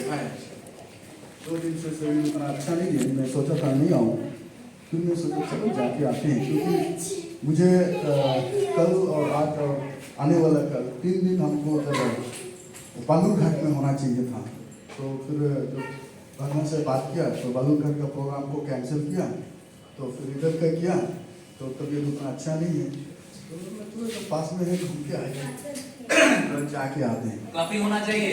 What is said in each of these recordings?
देखा है 2 दिन से शरीर उतना अच्छा नहीं है। मैं सोचा था नहीं आऊँ, फिर मैं सोचा चलो जाके आते हैं, क्योंकि मुझे कल और आज और आने वाला कल 3 दिन हमको उधर बालूरघाट में होना चाहिए था। तो फिर जब भगवान से बात किया तो बालूरघाट का प्रोग्राम को कैंसिल किया, तो फिर इधर का किया, तो तबीयत उतना अच्छा नहीं है। तो चलो तो पास में है, घूम के आएंगे, जाके आते हैं। काफी होना चाहिए।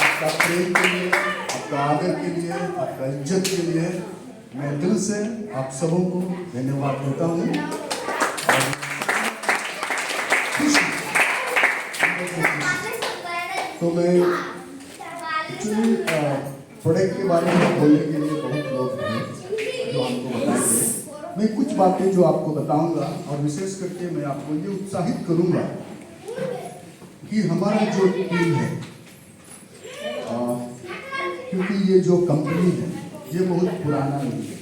आपका प्रेम के लिए, आपका आदर के लिए, आपका इज्जत के लिए मैं दिल से आप सबों को धन्यवाद देता हूँ। तो मैं एक्चुअली प्रोडक्ट के बारे में बोलने के लिए बहुत लोग हैं जो हमको बताएंगे। मैं कुछ बातें जो आपको बताऊंगा और विशेष करके मैं आपको ये उत्साहित करूंगा कि हमारा जो टीम है, क्योंकि ये जो कंपनी है ये बहुत पुराना नहीं है।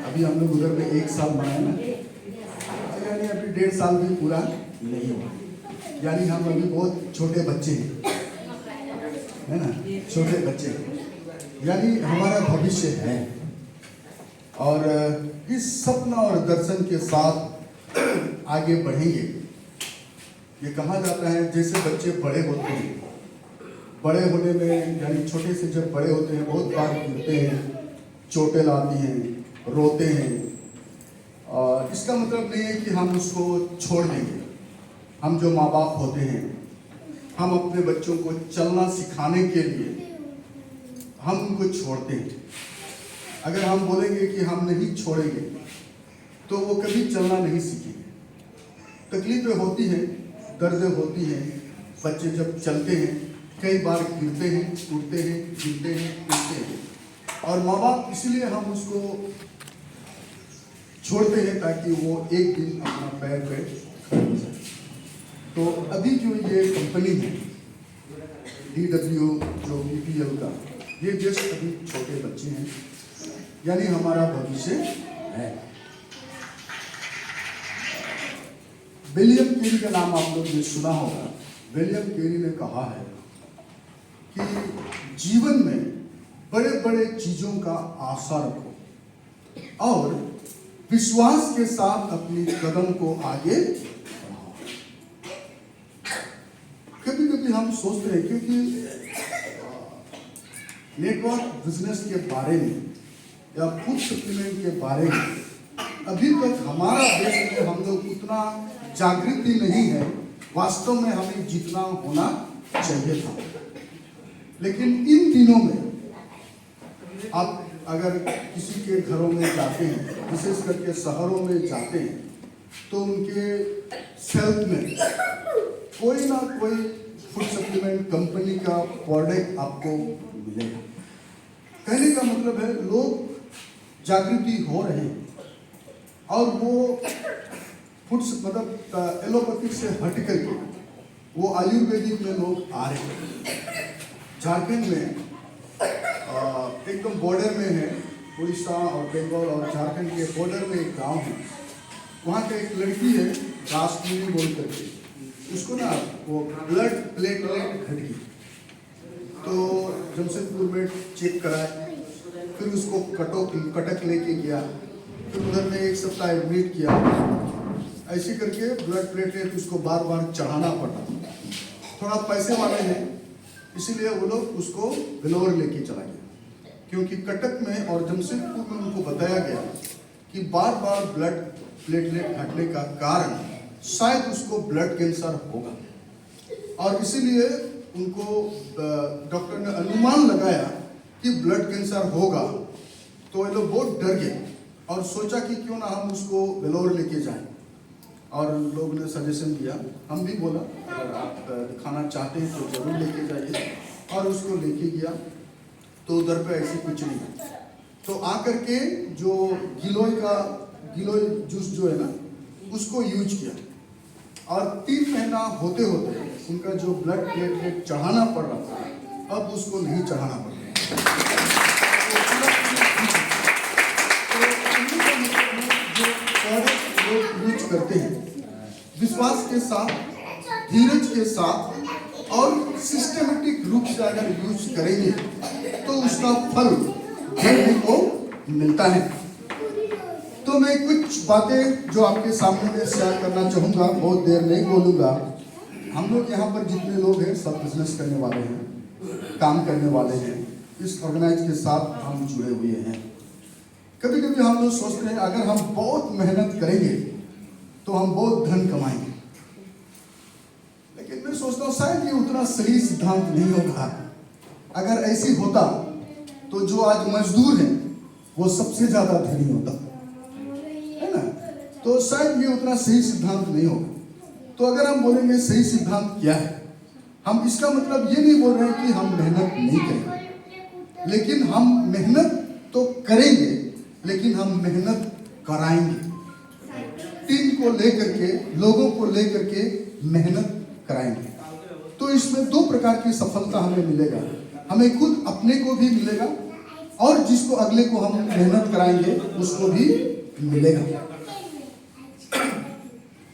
अभी हम लोग उधर में 1 साल बनाए ना, यानी अभी 1.5 साल भी पूरा नहीं हुआ, यानी हम अभी बहुत छोटे बच्चे हैं, है ना, छोटे बच्चे, यानी हमारा भविष्य है। और इस सपना और दर्शन के साथ आगे बढ़ेंगे। ये कहा जाता है जैसे बच्चे बड़े होते हैं, बड़े होने में यानी छोटे से जब बड़े होते हैं बहुत बार गिरते हैं, चोटें लाती हैं, रोते हैं। और इसका मतलब नहीं है कि हम उसको छोड़ देंगे। हम जो माँ बाप होते हैं, हम अपने बच्चों को चलना सिखाने के लिए हम उनको छोड़ते हैं। अगर हम बोलेंगे कि हम नहीं छोड़ेंगे तो वो कभी चलना नहीं सीखेंगे। तकलीफें होती हैं, दर्दें होती हैं। बच्चे जब चलते हैं कई बार गिरते हैं, उठते हैं, गिरते हैं, उठते हैं, और माँ बाप इसलिए हम उसको छोड़ते हैं ताकि वो एक दिन अपना पैर पे खड़ा हो जाए। तो अभी जो ये कंपनी है DW जो BPL का, ये जस्ट अभी छोटे बच्चे हैं, यानी हमारा भविष्य है। विलियम केरी का नाम आप लोग ने सुना होगा। विलियम केरी ने कहा है कि जीवन में बड़े बड़े चीजों का आशा रखो और विश्वास के साथ अपनी कदम को आगे बढ़ाओ। कभी कभी हम सोचते हैं, क्योंकि नेटवर्क बिजनेस के बारे में या फूड सप्लीमेंट के बारे में अभी तक हमारा देश में हम लोग उतना जागृति नहीं है वास्तव में हमें जितना होना चाहिए था। लेकिन इन दिनों में आप अगर किसी के घरों में जाते हैं, विशेष करके शहरों में जाते हैं, तो उनके सेल्फ में कोई ना कोई फूड सप्लीमेंट कंपनी का प्रोडक्ट आपको मिलेगा। कहने का मतलब है लोग जागृति हो रहे हैं और वो फूड मतलब एलोपैथिक से हट करके वो आयुर्वेदिक में लोग आ रहे हैं। झारखंड में एकदम बॉर्डर में है, उड़ीसा और बंगाल और झारखंड के बॉर्डर में एक गांव है। वहाँ का एक लड़की है रासमुनी बोल करके, उसको ना वो ब्लड प्लेटलेट घट गई, तो जमशेदपुर में चेक कराया, फिर उसको कटक लेके गया, फिर उधर में 1 सप्ताह एडमिट किया। ऐसे करके ब्लड प्लेटलेट उसको बार बार चढ़ाना पड़ा। थोड़ा पैसे वाले हैं इसीलिए वो लोग उसको वेलोर लेके चला गया, क्योंकि कटक में और जमशेदपुर में उनको बताया गया कि बार बार ब्लड प्लेटलेट घटने का कारण शायद उसको ब्लड कैंसर होगा, और इसीलिए उनको डॉक्टर ने अनुमान लगाया कि ब्लड कैंसर होगा। तो ये लोग बहुत डर गए और सोचा कि क्यों ना हम उसको वेलोर लेके जाएं, और लोग ने सजेशन दिया, हम भी बोला अगर आप दिखाना चाहते हैं तो जरूर लेके जाइए, और उसको लेके गया। तो उधर पे ऐसी कुछ नहीं, तो आकर के जो गिलोय जूस जो है ना उसको यूज किया, और 3 महीना होते होते उनका जो ब्लड प्लेटलेट चढ़ाना पड़ रहा था अब उसको नहीं चढ़ाना पड़ रहा। जो प्रोडक्ट लोग यूज करते हैं विश्वास के साथ धीरज के साथ और सिस्टमेटिक रूप से अगर यूज करेंगे तो उसका फल देखने को मिलता है। तो मैं कुछ बातें जो आपके सामने में शेयर करना चाहूँगा, बहुत देर नहीं बोलूँगा। हम लोग यहाँ पर जितने लोग हैं सब बिजनेस करने वाले हैं, काम करने वाले हैं, इस ऑर्गेनाइज के साथ हम जुड़े हुए हैं। कभी कभी हम लोग सोचते हैं अगर हम बहुत मेहनत करेंगे तो हम बहुत धन कमाएंगे, लेकिन मैं सोचता हूँ शायद ये उतना सही सिद्धांत नहीं होगा। अगर ऐसी होता तो जो आज मजदूर है वो सबसे ज्यादा धनी होता, है ना। तो शायद ये उतना सही सिद्धांत नहीं होगा। तो अगर हम बोलेंगे सही सिद्धांत क्या है, हम इसका मतलब ये नहीं बोल रहे हैं कि हम मेहनत नहीं करेंगे, लेकिन हम मेहनत तो करेंगे, लेकिन हम मेहनत कराएंगे। टीम को लेकर के, लोगों को लेकर के मेहनत कराएंगे। तो इसमें दो प्रकार की सफलता हमें मिलेगा। हमें खुद अपने को भी मिलेगा और जिसको अगले को हम मेहनत कराएंगे उसको भी मिलेगा।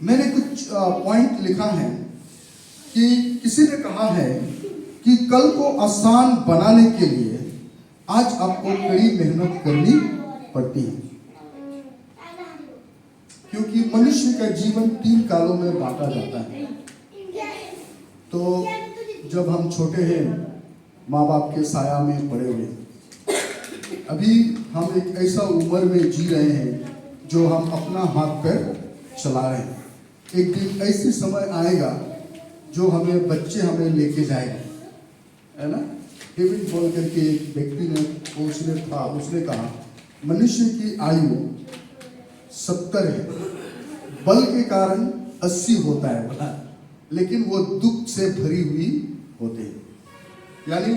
मैंने कुछ पॉइंट लिखा है कि किसी ने कहा है कि कल को आसान बनाने के लिए आज आपको कड़ी मेहनत करनी पड़ती है, क्योंकि मनुष्य का जीवन 3 कालों में बांटा जाता है। तो जब हम छोटे हैं माँ बाप के साया में पड़े हुए, अभी हम एक ऐसा उम्र में जी रहे हैं जो हम अपना हाथ पैर चला रहे हैं। एक दिन ऐसी समय आएगा जो हमें बच्चे हमें लेके जाएंगे, है ना। डेविड बोल करके एक व्यक्ति ने उसने कहा मनुष्य की आयु 70 है, बल के कारण 80 होता है बोला, लेकिन वो दुख से भरी हुई होते हैं। यानी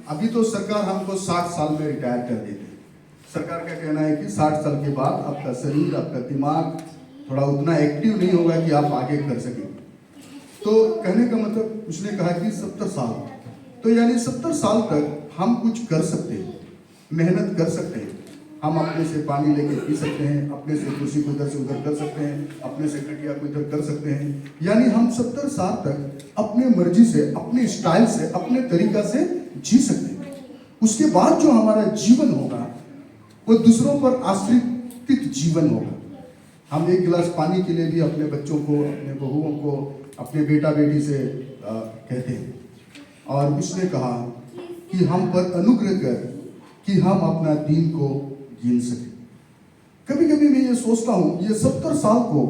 अभी तो सरकार हमको 60 साल में रिटायर कर देती है। सरकार का कहना है कि 60 साल के बाद आपका शरीर, आपका दिमाग थोड़ा उतना एक्टिव नहीं होगा कि आप आगे कर सकें। तो कहने का मतलब उसने कहा कि 70 साल, तो यानी 70 साल तक हम कुछ कर सकते हैं, मेहनत कर सकते हैं। हम अपने से पानी लेके पी सकते हैं, अपने से कुर्सी को इधर से उधर कर सकते हैं, अपने से कटिया को इधर कर सकते हैं। यानी हम 70 साल तक अपने मर्जी से, अपने स्टाइल से, अपने तरीका से जी सकते हैं। उसके बाद जो हमारा जीवन होगा वो दूसरों पर आश्रित जीवन होगा। हम एक गिलास पानी के लिए भी अपने बच्चों को, अपने बहुओं को, अपने बेटा बेटी से कहते हैं। और उसने कहा कि हम पर अनुग्रह कर कि हम अपना दिन को गिन सके। कभी कभी मैं ये सोचता हूँ ये 70 साल को,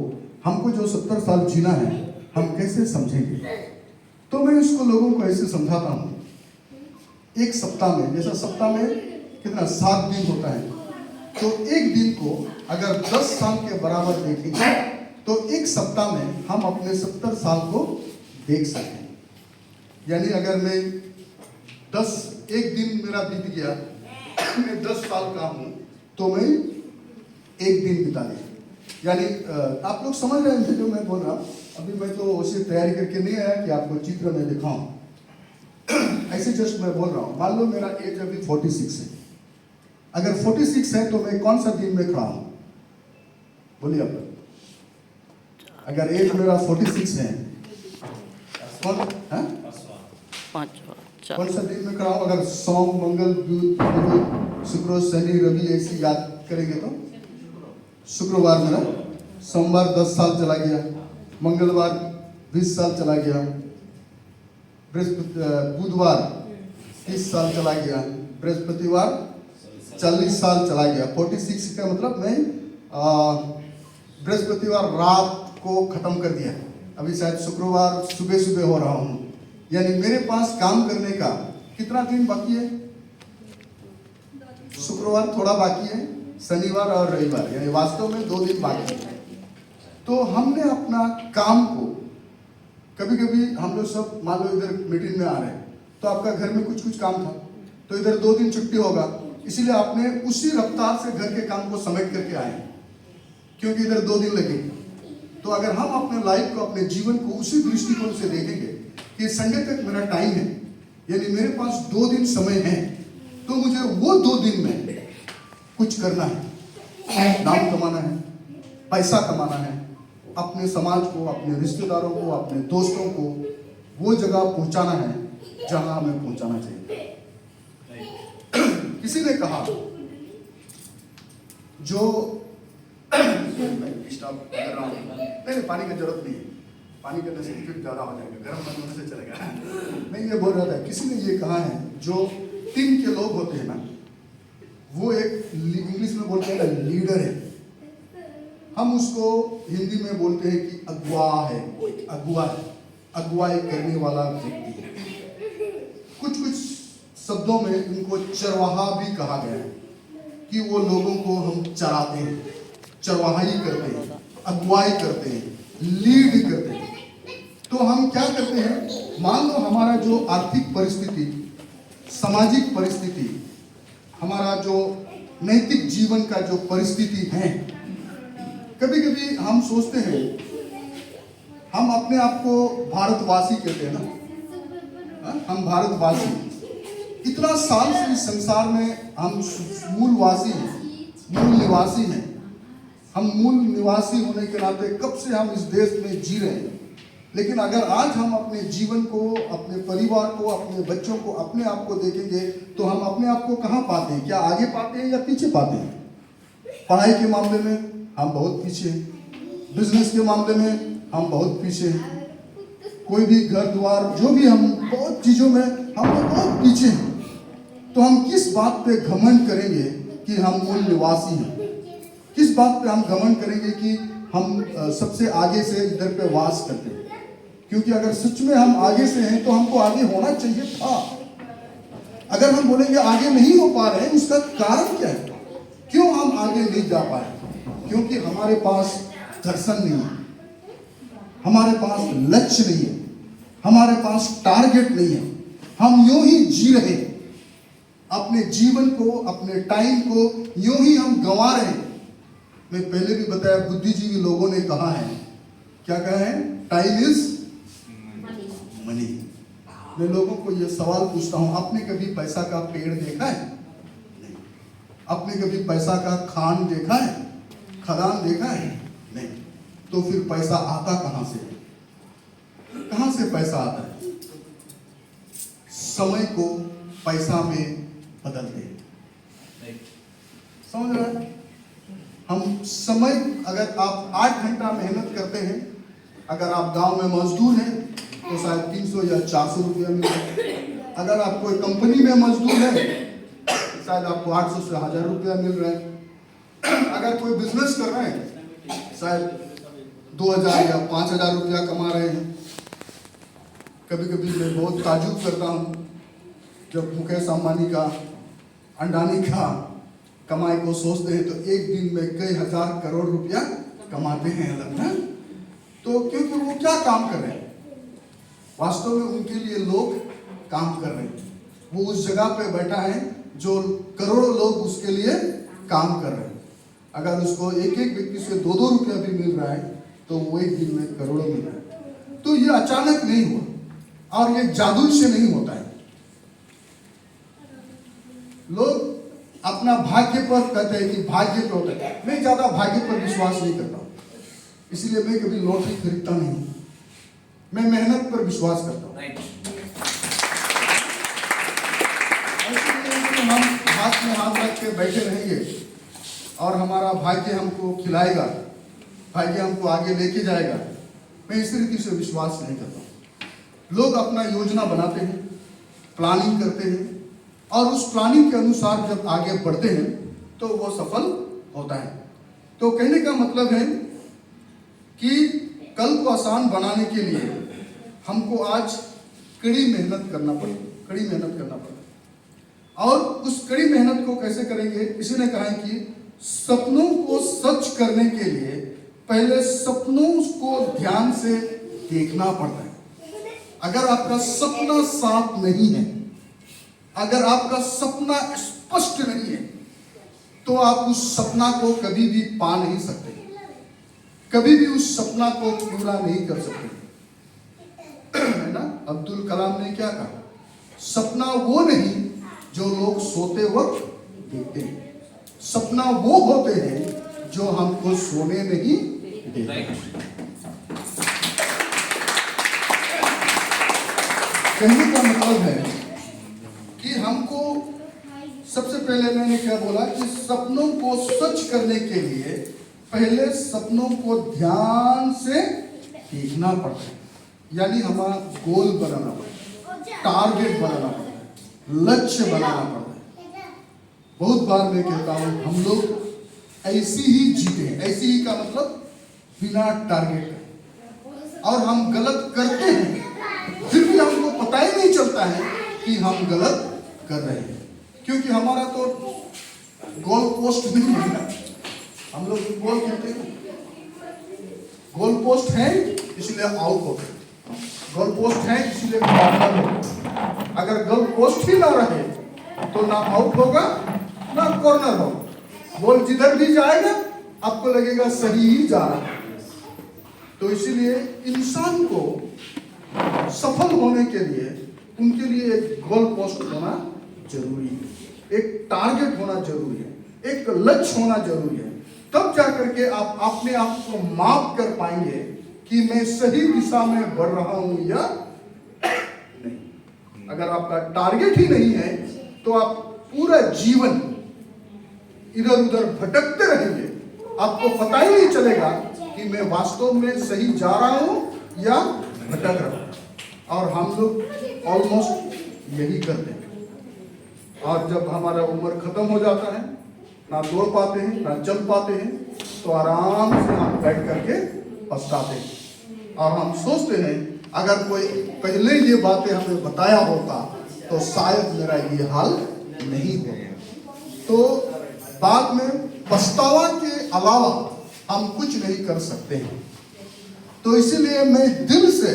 हमको जो 70 साल जीना है हम कैसे समझेंगे। तो मैं इसको लोगों को ऐसे समझाता हूँ, एक सप्ताह में, जैसा सप्ताह में कितना 7 दिन होता है, तो एक दिन को अगर 10 साल के बराबर देखेंगे तो एक सप्ताह में हम अपने 70 साल को देख सकते हैं। यानी अगर मैं एक दिन मेरा बीत गया, मैं 10 साल का हूँ, तो मैं एक दिन बिता लिया। यानी आप लोग समझ रहे हैं जो मैं बोल रहा हूँ। अभी मैं तो उसे तैयारी करके नहीं आया कि आपको चित्र में दिखाऊं, ऐसे जस्ट मैं बोल रहा हूँ। मान लो मेरा एज अभी 46 है, अगर 46 है तो मैं कौन सा दिन में खड़ा हूँ, बोलिए आप। अगर एज मेरा 46 है, कौन सा दिन में खड़ा हूँ? अगर सोम, मंगल, बुध, शुक्र, शनि, रवि ऐसी याद करेंगे तो शुक्रवार मेरा, सोमवार 10 साल चला गया, मंगलवार 20 साल चला गया, बुधवार 30 साल चला गया, बृहस्पतिवार 40 साल चला गया। 46 का मतलब मैं बृहस्पतिवार रात को खत्म कर दिया, अभी शायद शुक्रवार सुबह सुबह हो रहा हूँ। यानी मेरे पास काम करने का कितना दिन बाकी है? शुक्रवार थोड़ा बाकी है, शनिवार और रविवार, यानी वास्तव में 2 दिन बाकी है। तो हमने अपना काम को, कभी कभी हम लोग सब मान लो इधर मीटिंग में आ रहे हैं, तो आपका घर में कुछ काम था, तो इधर 2 दिन छुट्टी होगा, इसीलिए आपने उसी रफ्तार से घर के काम को समेट करके आए, क्योंकि इधर 2 दिन लगेंगे। तो अगर हम अपने लाइफ को, अपने जीवन को उसी दृष्टिकोण से देखेंगे कि संडे तक मेरा टाइम है, यानी मेरे पास 2 दिन समय है, तो मुझे वो 2 दिन में कुछ करना है, नाम कमाना है, पैसा कमाना है, अपने समाज को, अपने रिश्तेदारों को, अपने दोस्तों को वो जगह पहुंचाना है जहां हमें पहुंचाना चाहिए। किसी ने कहा जो नहीं, पानी की जरूरत नहीं है, पानी करने से फिर ज्यादा हो जाएगा, गर्म पानी होने से चलेगा। मैं ये बोल रहा था, किसी ने ये कहा है जो टीम के लोग होते हैं ना, वो एक इंग्लिश में बोलते हैं ना लीडर है, हम उसको हिंदी में बोलते हैं कि अगुआ है, अगुआ है, अगुवाई करने वाला व्यक्ति है। कुछ कुछ शब्दों में उनको चरवाहा भी कहा गया है कि वो लोगों को हम चराते हैं, चरवाहाई करते हैं, अगुवाई करते हैं, लीड करते हैं। तो हम क्या करते हैं, मान लो हमारा जो आर्थिक परिस्थिति, सामाजिक परिस्थिति, हमारा जो नैतिक जीवन का जो परिस्थिति है, कभी कभी हम सोचते हैं, हम अपने आप को भारतवासी कहते हैं ना, हम भारतवासी, इतना साल से इस संसार में हम मूलवासी हैं, मूल निवासी हैं। हम मूल निवासी होने के नाते कब से हम इस देश में जी रहे हैं, लेकिन अगर आज हम अपने जीवन को, अपने परिवार को, अपने बच्चों को, अपने आप को देखेंगे तो हम अपने आप को कहाँ पाते हैं? क्या आगे पाते हैं या पीछे पाते हैं? पढ़ाई के मामले में हम बहुत पीछे हैं, बिजनेस के मामले में हम बहुत पीछे हैं, कोई भी घर द्वार, जो भी हम बहुत चीजों में हम लोग बहुत पीछे हैं। तो हम किस बात पे घमंड करेंगे कि हम मूल निवासी हैं? किस बात पे हम घमंड करेंगे कि हम सबसे आगे से इधर पे वास करते हैं? क्योंकि अगर सच में हम आगे से हैं तो हमको आगे होना चाहिए था। अगर हम बोलेंगे आगे नहीं हो पा रहे हैं, उसका कारण क्या है? क्यों हम आगे नहीं जा पा रहे? क्योंकि हमारे पास दर्शन नहीं है, हमारे पास लक्ष्य नहीं है, हमारे पास टारगेट नहीं है। हम यूं ही जी रहे हैं अपने जीवन को, अपने टाइम को यूं ही हम गंवा रहे हैं। मैं पहले भी बताया, बुद्धिजीवी लोगों ने कहा है, क्या कहा है? Time is money. मैं लोगों को यह सवाल पूछता हूं, आपने कभी पैसा का पेड़ देखा है? नहीं। आपने कभी पैसा का खान देखा है, खदान देखा है? नहीं। तो फिर पैसा आता कहां से? कहां से पैसा आता है? समय को पैसा में बदलते हैं। समझ रहे हैं? हम समय, अगर आप 8 घंटा मेहनत करते हैं, अगर आप गांव में मजदूर हैं तो शायद 300 या 400 रुपया मिल रहा है। अगर आप कोई कंपनी में मजदूर है, शायद आपको 800 से 1000 रुपया मिल रहा है। अगर कोई बिजनेस कर रहे हैं, शायद 2000 या 5000 रुपया कमा रहे हैं। कभी कभी मैं बहुत ताजुब करता हूँ जब मुकेश अंबानी का, अंडानी का कमाई को सोचते हैं तो एक दिन में कई हजार करोड़ रुपया कमाते हैं लगता है। तो क्योंकि वो क्या काम कर रहे हैं? वास्तव में उनके लिए लोग काम कर रहे हैं। वो उस जगह पे बैठा है जो करोड़ों लोग उसके लिए काम कर रहे हैं। अगर उसको एक एक व्यक्ति से 2-2 रुपया भी मिल रहा है तो वो एक दिन में करोड़ों मिल रहा है। तो ये अचानक नहीं हुआ और ये जादू से नहीं होता है। लोग अपना भाग्य पर कहते हैं कि भाग्य पे होता है। मैं ज्यादा भाग्य पर विश्वास नहीं करता हूं, इसलिए मैं कभी लॉटरी खरीदता नहीं हूं। मैं मेहनत पर विश्वास करता हूं। हम हाथ में हाथ रख के बैठे रहेंगे और हमारा भाग्य हमको खिलाएगा, भाग्य हमको आगे लेके जाएगा, मैं इस रीति से विश्वास नहीं करता। लोग अपना योजना बनाते हैं, प्लानिंग करते हैं और उस प्लानिंग के अनुसार जब आगे बढ़ते हैं तो वो सफल होता है। तो कहने का मतलब है कि कल को आसान बनाने के लिए हमको आज कड़ी मेहनत करना पड़ेगी, कड़ी मेहनत करना पड़ेगा। और उस कड़ी मेहनत को कैसे करेंगे? किसी ने कहा है कि सपनों को सच करने के लिए पहले सपनों को ध्यान से देखना पड़ता है। अगर आपका सपना साफ नहीं है, अगर आपका सपना स्पष्ट नहीं है, तो आप उस सपना को कभी भी पा नहीं सकते, कभी भी उस सपना को पूरा नहीं कर सकते। है ना? अब्दुल कलाम ने क्या कहा? सपना वो नहीं जो लोग सोते वक्त देखते हैं, सपना वो होते हैं जो हमको सोने नहीं देते। कहने का मतलब है कि हमको सबसे पहले मैंने क्या बोला कि सपनों को सच करने के लिए पहले सपनों को ध्यान से देखना पड़ता है, यानी हमारा गोल बनाना पड़ता है, टारगेट बनाना पड़ता है, लक्ष्य बनाना पड़ता है। बहुत बार मैं कहता हूं हम लोग ऐसी ही जीते हैं, ऐसी ही का मतलब बिना टारगेट के, और हम गलत करते हैं फिर भी हमको पता ही नहीं चलता है कि हम गलत कर रहे हैं, क्योंकि हमारा तो गोल पोस्ट नहीं है ना। हम लोग फुटबॉल खेलते हैं, गोल पोस्ट है इसलिए आउट हो गए, गोल पोस्ट है इसलिए कॉर्नर हो। अगर गोल पोस्ट ही ना रहे तो ना आउट होगा ना कॉर्नर होगा, बॉल जिधर भी जाएगा आपको लगेगा सही ही जा रहा है। तो इसीलिए इंसान को सफल होने के लिए उनके लिए एक गोल पोस्ट होना जरूरी है, एक टारगेट होना जरूरी है, एक लक्ष्य होना जरूरी है। तब जाकर के आप अपने आप को माप कर पाएंगे कि मैं सही दिशा में बढ़ रहा हूं या नहीं। अगर आपका टारगेट ही नहीं है तो आप पूरा जीवन इधर उधर भटकते रहेंगे, आपको पता ही नहीं चलेगा कि मैं वास्तव में सही जा रहा हूं या भटक रहा हूं। और हम लोग ऑलमोस्ट यही करते हैं, और जब हमारा उम्र खत्म हो जाता है, ना दौड़ पाते हैं ना चल पाते हैं, तो आराम से हम बैठ करके पछताते हैं और हम सोचते हैं अगर कोई पहले ये बातें हमें बताया होता तो शायद मेरा ये हाल नहीं होता। तो बाद में पछतावा के अलावा हम कुछ नहीं कर सकते हैं। तो इसीलिए मैं दिल से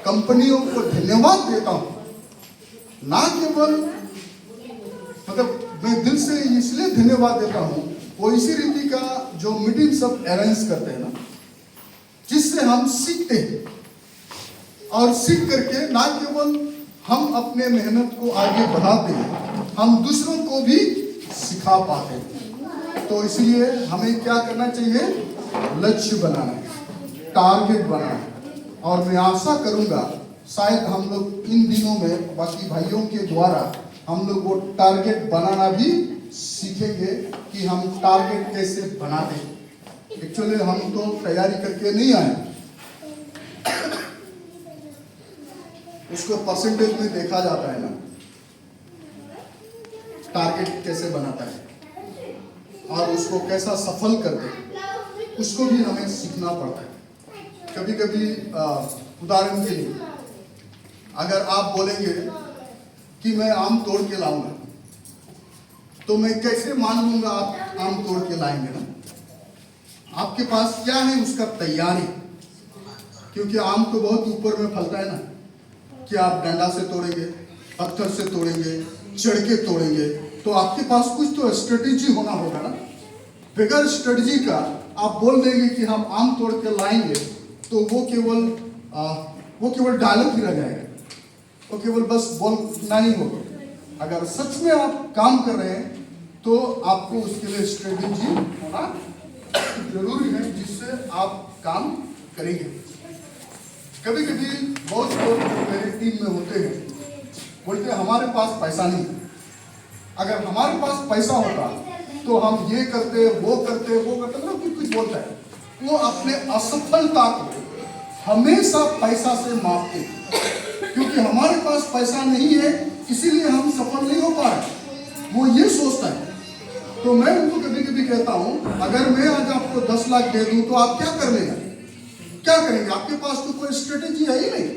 कंपनियों को धन्यवाद देता हूं, ना केवल मतलब मैं दिल से इसलिए धन्यवाद देता हूं, वो इसी रीति का जो मीटिंग सब अरेंज करते हैं ना, जिससे हम सीखते हैं और सीख करके ना केवल हम अपने मेहनत को आगे बढ़ाते हैं, हम दूसरों को भी सिखा पाते हैं। तो इसलिए हमें क्या करना चाहिए, लक्ष्य बनाना है, टारगेट बनाना है। और मैं आशा करूंगा शायद हम लोग इन दिनों में बाकी भाइयों के द्वारा हम लोग वो टारगेट बनाना भी सीखेंगे कि हम टारगेट कैसे बनाते हैं। एक्चुअली हम तो तैयारी करके नहीं आए, उसको परसेंटेज में देखा जाता है ना, टारगेट कैसे बनाता है और उसको कैसा सफल करते हैं, उसको भी हमें सीखना पड़ता है। कभी कभी उदाहरण के लिए अगर आप बोलेंगे कि मैं आम तोड़ के लाऊंगा, तो मैं कैसे मान लूंगा आप आम तोड़ के लाएंगे ना? आपके पास क्या है उसका तैयारी, क्योंकि आम तो बहुत ऊपर में फलता है ना, कि आप डंडा से तोड़ेंगे, पत्थर से तोड़ेंगे, चढ़ के तोड़ेंगे, तो आपके पास कुछ तो स्ट्रेटेजी होना होगा ना। बगैर स्ट्रेटेजी का आप बोल देंगे कि हम आम तोड़ के लाएंगे, तो वो केवल डायलॉग ही रह जाएगा, वो केवल बस बोलना ही होगा। अगर सच में आप काम कर रहे हैं तो आपको उसके लिए स्ट्रेटेजी होना जरूरी है, जिससे आप काम करेंगे। कभी कभी बहुत लोग मेरे टीम में होते हैं, बोलते हैं हमारे पास पैसा नहीं। अगर हमारे पास पैसा होता तो हम ये करते वो करते ना, कुछ बोलता है, वो अपने असफलता को हमेशा पैसा से मापते हैं, क्योंकि हमारे पास पैसा नहीं है इसीलिए हम सफल नहीं हो पा रहे, वो ये सोचता है। तो मैं उनको कभी कभी कहता हूं, अगर मैं आज आपको 10 लाख दे दूं तो आप क्या कर लेंगे, क्या करेंगे? आपके पास तो कोई स्ट्रेटेजी है ही नहीं,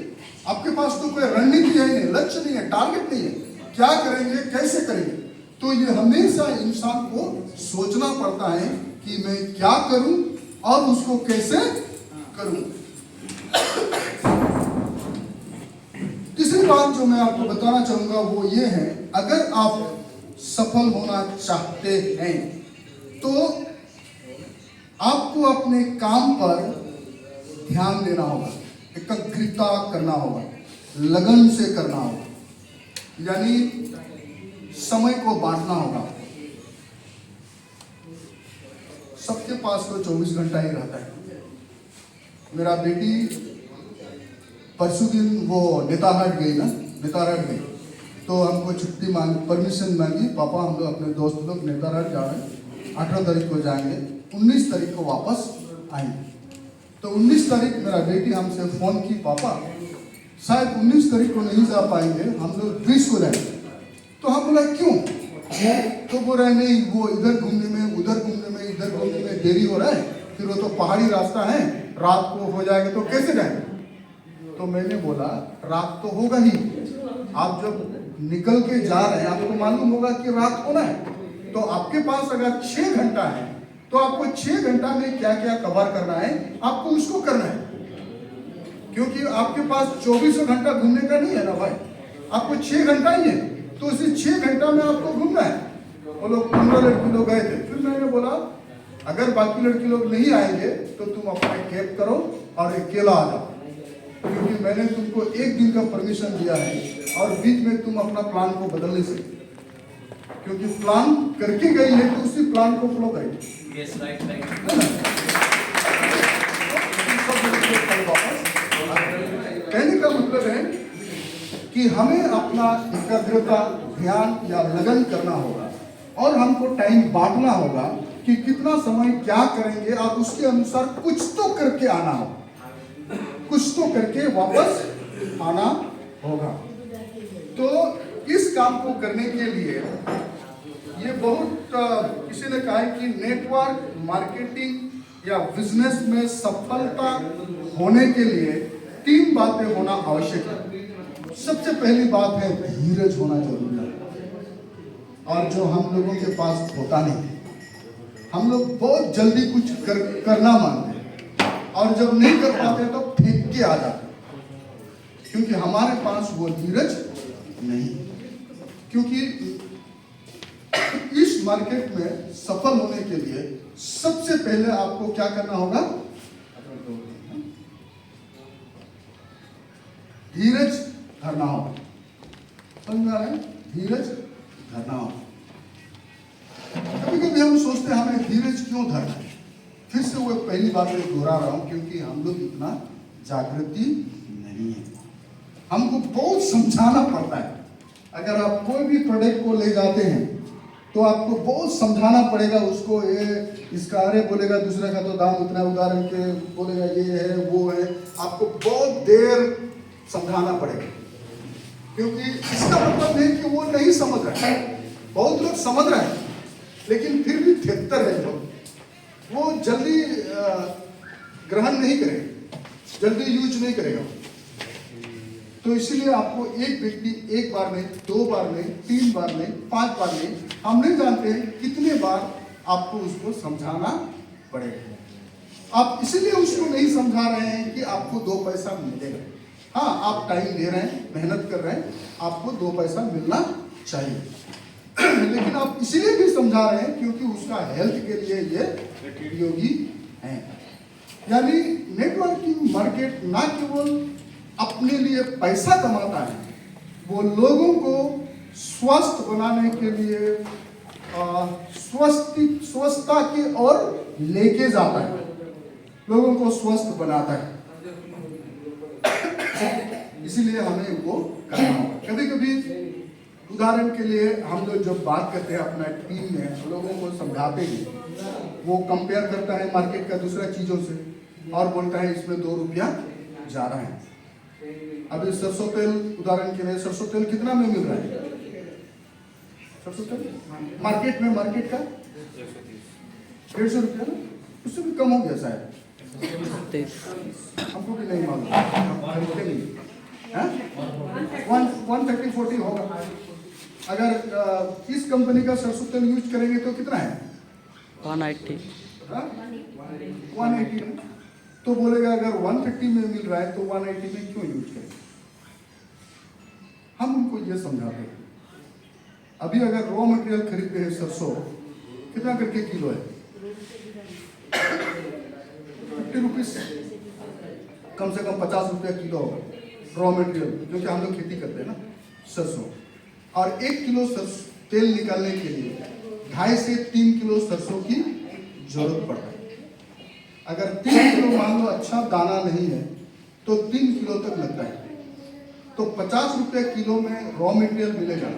आपके पास तो कोई रणनीति है ही नहीं, लक्ष्य नहीं है, टारगेट नहीं है, क्या करेंगे, कैसे करेंगे? तो ये हमेशा इंसान को सोचना पड़ता है कि मैं क्या करूं और उसको कैसे करूं। तीसरी बात जो मैं आपको बताना चाहूंगा वो ये है, अगर आप सफल होना चाहते हैं तो आपको अपने काम पर ध्यान देना होगा, एकाग्रता करना होगा, लगन से करना होगा, यानी समय को बांटना होगा। सबके पास तो 24 घंटा ही रहता है। मेरा बेटी परसों दिन वो नेताहाट गई ना, नेतारायण में, तो हमको छुट्टी परमिशन मांगी। पापा हम लोग अपने दोस्त लोग नेतारायण जा रहे हैं, 18 तारीख को जाएंगे, 19 तारीख को वापस आएंगे। तो 19 तारीख मेरा बेटी हमसे फ़ोन की, पापा शायद 19 तारीख को नहीं जा पाएंगे, हम लोग 20 को जाएंगे। तो हम बोला क्यों? तो बोल रहे नहीं, वो इधर घूमने में, उधर घूमने में, इधर घूमने में देरी हो रहा है, फिर वो तो पहाड़ी रास्ता है, रात को हो जाएगा तो कैसे जाएंगे? तो मैंने बोला रात तो होगा ही, आप जब निकल के जा रहे हैं आपको मालूम होगा कि रात होना है, तो आपके पास अगर 6 घंटा है तो आपको 6 घंटा में क्या क्या कवर करना है आपको उसको करना है, क्योंकि आपके पास 24 घंटा घूमने का नहीं है ना भाई, आपको 6 घंटा ही है, तो इसी 6 घंटा में आपको घूमना है। वो लोग 15 लड़की लोग गए थे। फिर मैंने बोला अगर बाकी लड़की लोग नहीं आएंगे तो तुम अपना कैब करो और अकेला आ जाओ, क्योंकि मैंने तुमको 1 दिन का परमिशन दिया है और बीच में तुम अपना प्लान को बदल नहीं सकते, क्योंकि प्लान करके गई है तो उसी प्लान को फॉलो करेगी। Yes, right right. कहने का मतलब है कि हमें अपना एकाग्रता, ध्यान या लगन करना होगा और हमको टाइम बांटना होगा कि कितना समय क्या करेंगे और उसके अनुसार कुछ तो करके आना होगा, कुछ तो करके वापस आना होगा। तो इस काम को करने के लिए ये बहुत किसी ने कहा है कि नेटवर्क मार्केटिंग या बिजनेस में सफलता होने के लिए 3 बातें होना आवश्यक है। सबसे पहली बात है धीरज होना जरूरी है, और जो हम लोगों के पास होता नहीं। हम लोग बहुत जल्दी कुछ करना मांगते हैं और जब नहीं कर पाते तो फेंक के आ जाते, क्योंकि हमारे पास वो धीरज नहीं। क्योंकि इस मार्केट में सफल होने के लिए सबसे पहले आपको क्या करना होगा? धीरज धरना होगा। समझ रहे हैं? धीरज धरना होगा। कभी कभी हम सोचते हैं हमें धीरज क्यों धरना है। फिर से वो पहली बात मैं दोहरा रहा हूं, क्योंकि हम लोग इतना जागृति नहीं है, हमको बहुत समझाना पड़ता है। अगर आप कोई भी प्रोडक्ट को ले जाते हैं तो आपको बहुत समझाना पड़ेगा उसको, ये इसका अरे बोलेगा, दूसरे का तो दाम उतना, उदाहरण के बोलेगा ये है वो है, आपको बहुत देर समझाना पड़ेगा, क्योंकि इसका मतलब है कि वो नहीं समझ रहे हैं। बहुत लोग समझ रहे हैं लेकिन फिर भी 73 है लोग, वो जल्दी ग्रहण नहीं करेगा, जल्दी यूज नहीं करेगा। तो इसीलिए आपको एक व्यक्ति एक बार नहीं, 2 बार नहीं, 3 बार नहीं, 5 बार नहीं, हम नहीं जानते कितने बार आपको उसको समझाना पड़ेगा। आप इसलिए उसको नहीं समझा रहे हैं कि आपको 2 पैसा मिलेगा। हाँ, आप टाइम दे रहे हैं, मेहनत कर रहे हैं, आपको 2 पैसा मिलना चाहिए, लेकिन आप इसलिए भी समझा रहे हैं क्योंकि उसका हेल्थ के लिए ये उपयोगी है। यानी नेटवर्किंग मार्केट ना केवल अपने लिए पैसा कमाता है, वो लोगों को स्वस्थ बनाने के लिए स्वस्थता की ओर लेके जाता है, लोगों को स्वस्थ बनाता है। इसीलिए हमें वो करना होगा। कभी कभी उदाहरण के लिए हम लोग जब बात करते हैं अपना टीम में, लोगों को समझाते हैं, वो कंपेयर करता है मार्केट का दूसरा चीज़ों से और बोलता है इसमें 2 रुपया जा रहा है। अभी सरसों तेल, उदाहरण के लिए सरसों तेल कितना में मिल रहा है? सरसों तेल मार्केट में, मार्केट का 150 रुपया ना, उससे भी कम हो गया शायद, हमको भी नहीं मालूम, हम खरीदते नहीं। 130-40 होगा। अगर इस कंपनी का सरसों तेल यूज करेंगे तो कितना है? 180। 180 तो बोलेगा अगर 130 में मिल रहा है तो 180 में क्यों यूज करें? हम उनको ये समझाते हैं। अभी अगर रॉ मटेरियल खरीदते हैं सरसों, कितना करके किलो है? 50 रुपीज, कम से कम 50 रुपया किलो होगा रॉ मटेरियल, क्योंकि हम लोग खेती करते हैं ना सरसों। और 1 किलो सरसों तेल निकालने के लिए 2.5 से 3 किलो सरसों की जरूरत पड़ता है। अगर 3 किलो मान लो अच्छा दाना नहीं है तो 3 किलो तक लगता है। तो 50 रुपये किलो में रॉ मटेरियल मिलेगा।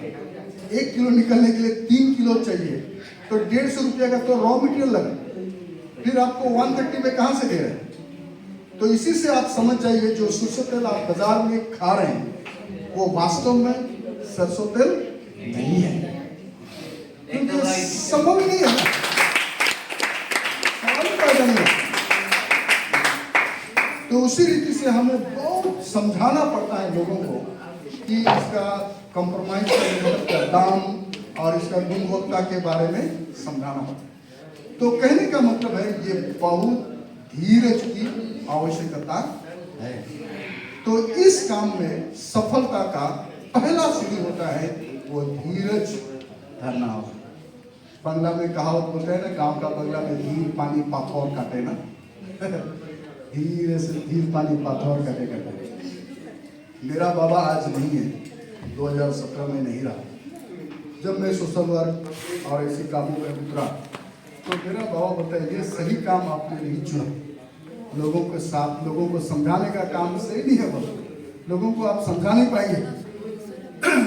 1 किलो निकलने के लिए 3 किलो चाहिए, तो 150 रुपये का तो रॉ मटेरियल लगा, फिर आपको 130 में कहाँ से दे रहे हैं? तो इसी से आप समझ जाइए जो सरसों तेल आप बाजार में खा रहे हैं वो वास्तव में सरसों तेल नहीं है, क्योंकि संभव नहीं है, सवाल पैदा नहीं है। तो उसी रीति से हमें बहुत समझाना पड़ता है लोगों को कि इसका कॉम्प्रोमाइज का दाम और इसका गुणवत्ता के बारे में समझाना पड़ता है। तो कहने का मतलब है ये बहुत धीरज की आवश्यकता है। तो इस काम में सफलता का पहला सीढ़ी होता है वो धीरज धरना होगा। बंगला में कहावत बोलते हैं ना, गांव का बंगला में धीर पानी पाथौर काटे ना धीरे से धीर पानी पाथौर काटे काटे। मेरा बाबा आज नहीं है, 2017 में नहीं रहा। जब मैं सोशल वर्क और ऐसे कामों में उतरा तो मेरा बाबा बोलता है ये सही काम आपने नहीं चुना। लोगों के साथ लोगों को समझाने का काम सही नहीं है, बस लोगों को आप समझा नहीं पाएंगे।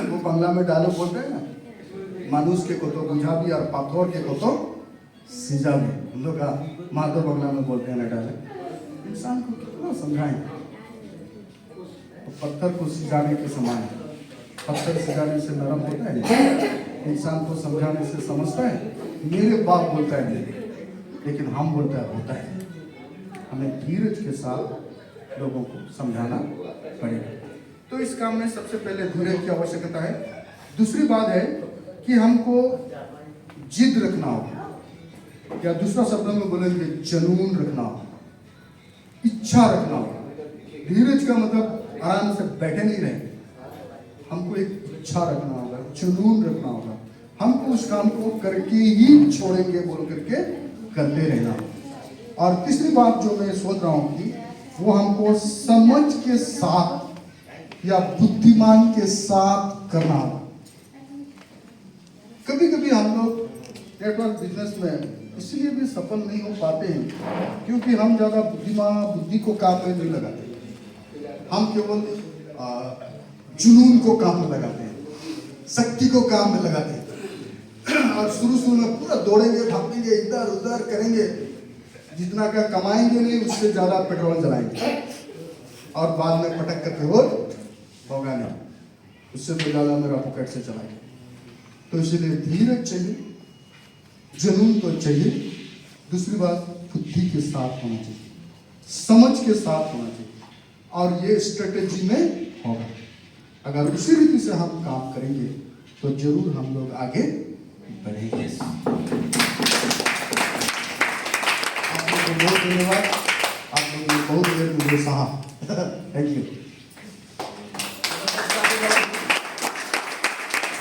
वो बंगला में डालो बोलते हैं ना, मानुष के को तो बुझावी और पाथौर के को तो सिजावी। हम लोग माधव बंगला में बोलते हैं ना डाले। इंसान को कितना समझाएं, तो पत्थर को सिजाने के समान है। पत्थर सिजाने से नरम होता है, इंसान को समझाने से समझता है। मेरे बाप बोलता है नहीं, लेकिन हम बोलता है होता है। हमें धीरज के साथ लोगों को समझाना पड़ेगा। तो इस काम में सबसे पहले धीरज की आवश्यकता है। दूसरी बात है कि हमको जिद रखना होगा, या दूसरा शब्द में बोलेंगे जुनून रखना होगा, इच्छा रखना होगा। धीरज का मतलब आराम से बैठे नहीं रहे, हमको एक इच्छा रखना होगा, जुनून रखना होगा। हमको उस काम को करके ही छोड़ेंगे बोल करके करते रहना। और तीसरी बात जो मैं सोच रहा हूँ कि वो हमको समझ के साथ या बुद्धिमान के साथ करना होगा। कभी कभी हम लोग नेटवर्क बिजनेस में इसलिए भी सफल नहीं हो पाते हैं क्योंकि हम ज़्यादा बुद्धि को काम में नहीं लगाते। हम केवल जुनून को काम में लगाते हैं, शक्ति को काम में लगाते हैं। और शुरू में पूरा दौड़ेंगे, भागेंगे, इधर उधर करेंगे, जितना का कमाएंगे नहीं उससे ज़्यादा पेट्रोल जलाएंगे और बाद में पटक करके होगा नहीं, उससे तो ज़्यादा मेरा पॉकेट से चलाएंगे। तो इसलिए धीरज चाहिए, जुनून तो चाहिए। दूसरी बात बुद्धि के साथ होना चाहिए, समझ के साथ होना चाहिए, और ये स्ट्रेटेजी में होगा। अगर उसी रीति से हम काम करेंगे तो जरूर हम लोग आगे बढ़ेंगे। आप लोगों को बहुत धन्यवाद, आप लोगों ने बहुत देर मुझे सहा। Thank you.